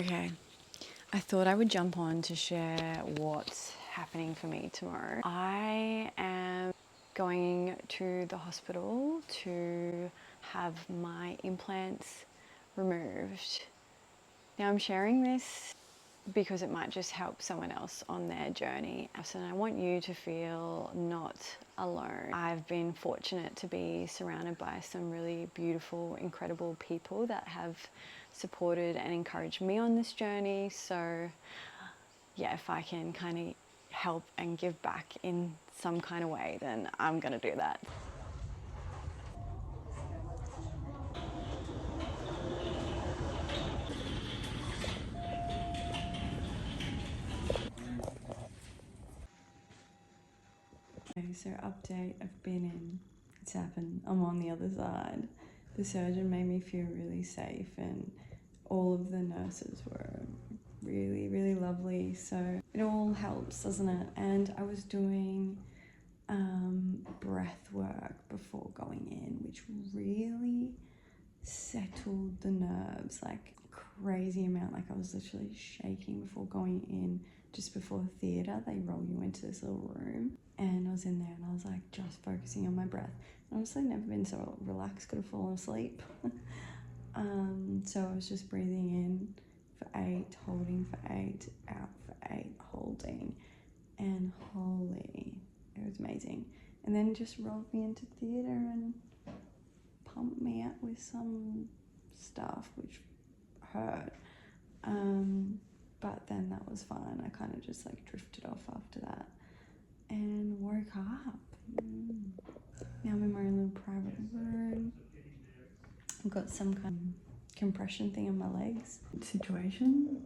Okay, I thought I would jump on to share what's happening for me tomorrow. I am going to the hospital to have my implants removed. Now I'm sharing this because it might just help someone else on their journey. And I want you to feel not alone. I've been fortunate to be surrounded by some really beautiful, incredible people that have supported and encouraged me on this journey. So yeah, if I can kind of help and give back in some kind of way, then I'm gonna do that. Okay, so update, I've been in, it's happened, I'm on the other side. The surgeon made me feel really safe and all of the nurses were really, really lovely. So it all helps, doesn't it? And I was doing breath work before going in, which really settled the nerves, like crazy amount. Like I was literally shaking before going in. Just before theatre, they roll you into this little room, and I was in there and I was like just focusing on my breath. And honestly, never been so relaxed, could have fallen asleep. So I was just breathing in for 8, holding for 8, out for 8, holding, and holy, it was amazing. And then just rolled me into theatre and pumped me out with some stuff which hurt. But then that was fine. I kind of just like drifted off after that and woke up. Now I'm in my own little private room. I've got some kind of compression thing on my legs. Situation.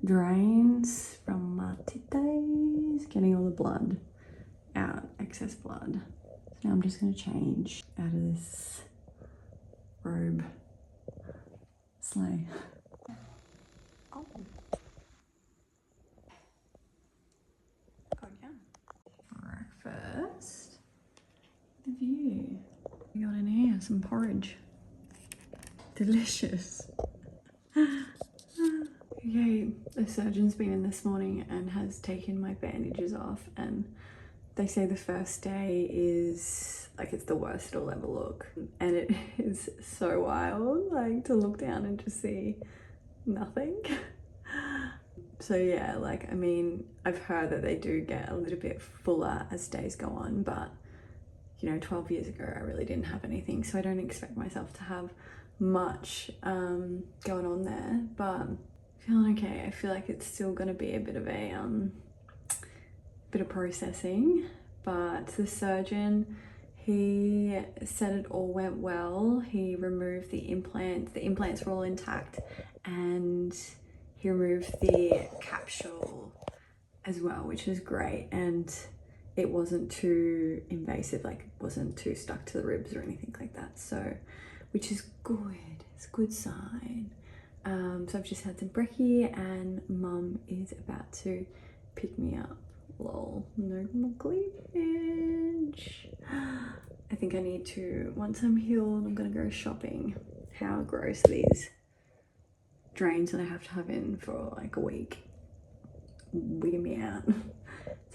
Drains from my titties. Getting all the blood out, excess blood. So now I'm just gonna change out of this robe. Slay. Oh. God, yeah. Breakfast. The view. We got in here some porridge. Delicious. Okay, the surgeon's been in this morning and has taken my bandages off, and they say the first day is like it's the worst it'll ever look, and it is so wild, like to look down and just see nothing. So yeah, like I mean, I've heard that they do get a little bit fuller as days go on, but you know, 12 years ago I really didn't have anything, so I don't expect myself to have much going on there, but feeling okay. I feel like it's still gonna be a bit of processing, but the surgeon, he said it all went well. He removed the implants were all intact, and he removed the capsule as well, which is great, and it wasn't too invasive, like it wasn't too stuck to the ribs or anything like that, so which is good. It's a good sign. So I've just had some brekkie and mum is about to pick me up. Lol, no more cleavage. I think I need to, once I'm healed, I'm gonna go shopping. How gross these drains that I have to have in for like a week. Wigging me out. So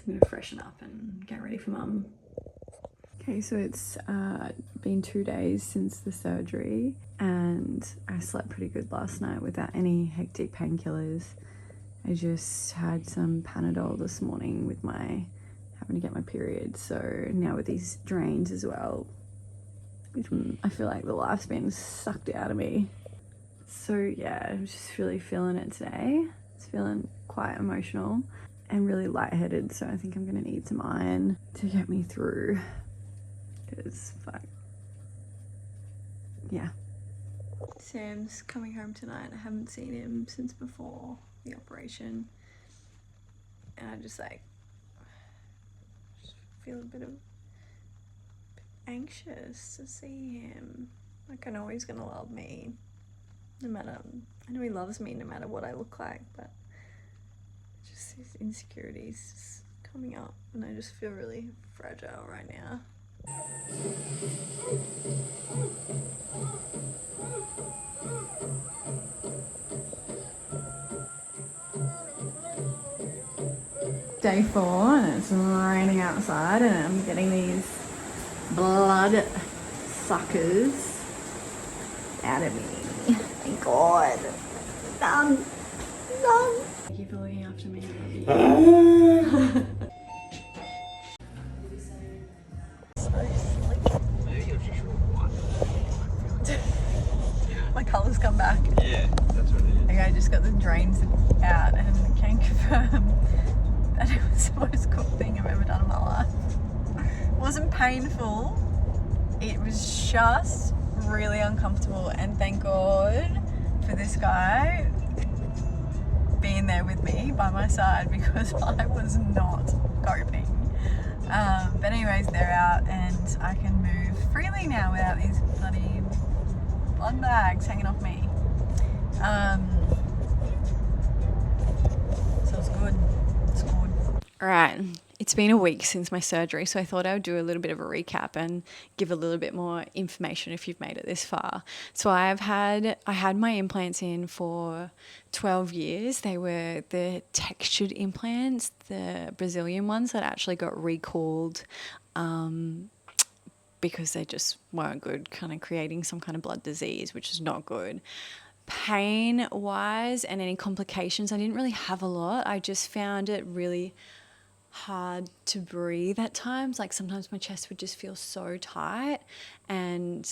I'm gonna freshen up and get ready for mum. Okay, so it's been 2 days since the surgery and I slept pretty good last night without any hectic painkillers. I just had some Panadol this morning with my having to get my period, so now with these drains as well, I feel like the life's been sucked out of me. So yeah, I'm just really feeling it today. It's feeling quite emotional and really lightheaded, so I think I'm gonna need some iron to get me through. Because fuck. Yeah. Sam's coming home tonight. I haven't seen him since before the operation. And I just like feel a bit anxious to see him. Like I know he's gonna love me. No matter, I know he loves me no matter what I look like, but just his insecurities just coming up and I just feel really fragile right now. day 4 and it's raining outside and I'm getting these blood suckers out of me. Thank God. Done. Done. Thank you for looking after me. I love you. My colours come back. Yeah, that's what it is. Okay, I just got the drains out and can confirm that it was the most cool thing I've ever done in my life. It wasn't painful. It was just really uncomfortable, and thank God for this guy being there with me by my side because I was not coping. But anyways, they're out and I can move freely now without these bloody blood bags hanging off me. So it's good. It's good. All right. It's been a week since my surgery, so I thought I would do a little bit of a recap and give a little bit more information if you've made it this far. So I had my implants in for 12 years. They were the textured implants, the Brazilian ones that actually got recalled because they just weren't good, kind of creating some kind of blood disease, which is not good. Pain wise and any complications, I didn't really have a lot. I just found it really hard to breathe at times. Like sometimes my chest would just feel so tight, and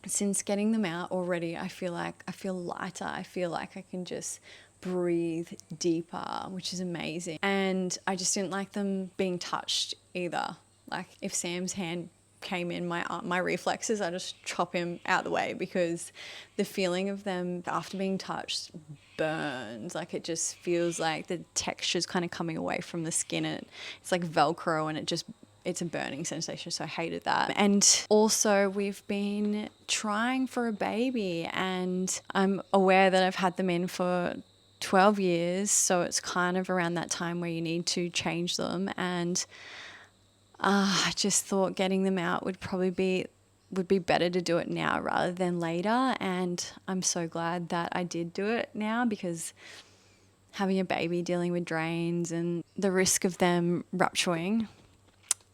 since getting them out already, I feel lighter. I feel like I can just breathe deeper, which is amazing. And I just didn't like them being touched either. Like if Sam's hand came in my reflexes, I just chop him out the way because the feeling of them after being touched burns. Like it just feels like the texture's kind of coming away from the skin, and it's like Velcro, and it's a burning sensation, so I hated that. And also we've been trying for a baby, and I'm aware that I've had them in for 12 years, so it's kind of around that time where you need to change them. And I just thought getting them out would be better to do it now rather than later. And I'm so glad that I did do it now, because having a baby, dealing with drains and the risk of them rupturing,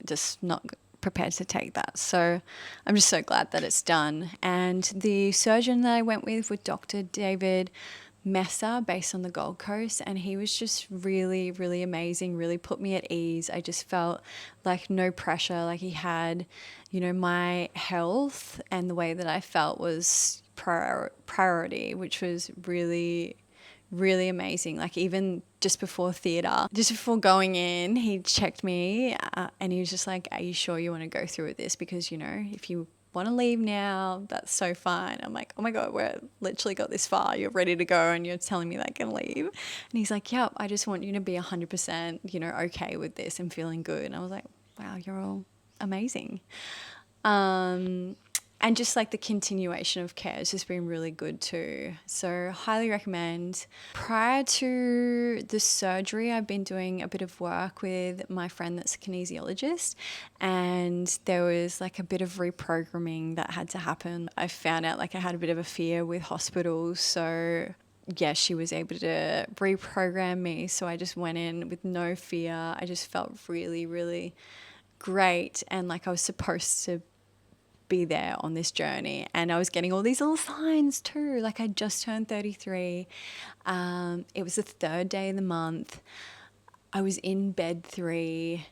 just not prepared to take that. So I'm just so glad that it's done. And the surgeon that I went with Dr. David Messer, based on the Gold Coast, and he was just really, really amazing, really put me at ease. I just felt like no pressure. Like he had, my health and the way that I felt was priority, which was really, really amazing. Like even just before theatre, just before going in, he checked me and he was just like, are you sure you want to go through with this? Because, if you want to leave now, that's so fine. I'm like, oh my God, we're literally got this far. You're ready to go and you're telling me that I can leave. And he's like, yep, I just want you to be 100%, okay with this and feeling good. And I was like, wow, you're all amazing. And just like the continuation of care has just been really good too. So highly recommend. Prior to the surgery, I've been doing a bit of work with my friend that's a kinesiologist, and there was like a bit of reprogramming that had to happen. I found out like I had a bit of a fear with hospitals, so yeah, she was able to reprogram me. So I just went in with no fear. I just felt really, really great, and like I was supposed to be there on this journey. And I was getting all these little signs too. Like I just turned 33. It was the 3rd day of the month. I was in bed 3,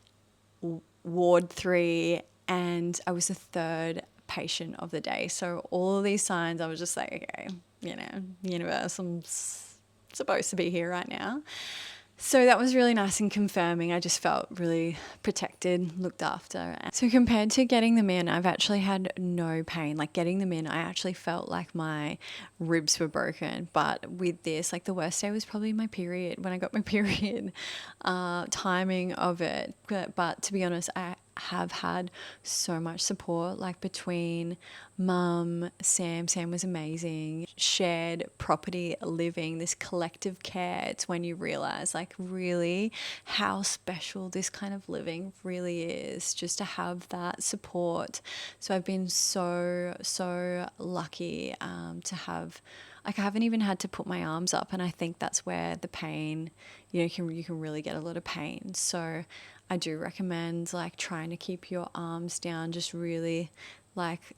ward 3, and I was the 3rd patient of the day. So all of these signs, I was just like, okay, universe, I'm supposed to be here right now. So that was really nice and confirming. I just felt really protected, looked after. So compared to getting them in, I've actually had no pain. Like getting them in, I actually felt like my ribs were broken. But with this, like the worst day was probably my period, when I got my period, timing of it. But to be honest, I have had so much support, like between Mum, Sam was amazing, shared property living, this collective care. It's when you realize like really how special this kind of living really is, just to have that support. So I've been so lucky to have Like I haven't even had to put my arms up, and I think that's where the pain, you can really get a lot of pain. So I do recommend like trying to keep your arms down, just really like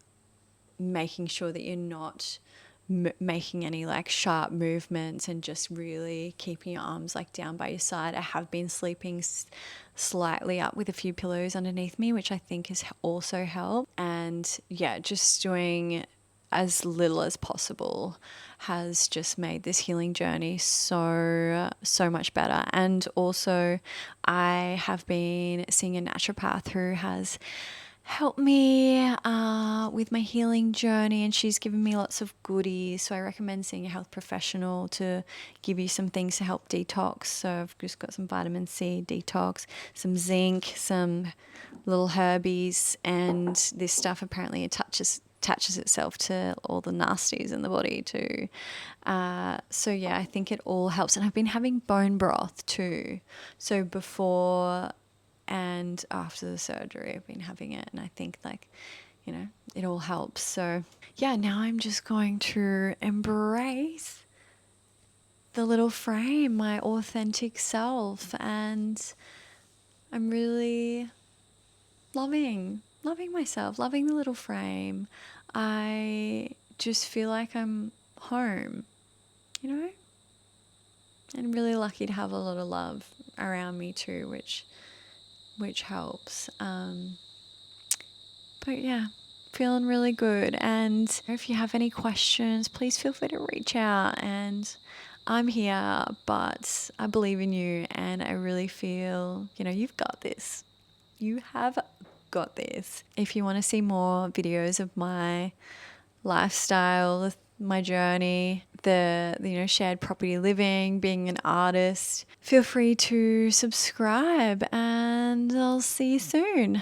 making sure that you're not making any like sharp movements, and just really keeping your arms like down by your side. I have been sleeping slightly up with a few pillows underneath me, which I think has also helped. And yeah, just doing as little as possible has just made this healing journey so much better. And also I have been seeing a naturopath who has helped me with my healing journey, and she's given me lots of goodies. So I recommend seeing a health professional to give you some things to help detox. So I've just got some vitamin C detox, some zinc, some little herbies, and this stuff apparently attaches itself to all the nasties in the body too. So yeah, I think it all helps. And I've been having bone broth too. So before and after the surgery, I've been having it, and I think like, it all helps. So yeah, now I'm just going to embrace the little frame, my authentic self, and I'm really loving myself, loving the little frame. I just feel like I'm home, and really lucky to have a lot of love around me too, which helps. But yeah, feeling really good. And if you have any questions, please feel free to reach out. And I'm here, but I believe in you, and I really feel, you've got this. You have got this. If you want to see more videos of my lifestyle, my journey, the shared property living, being an artist, feel free to subscribe, and I'll see you soon.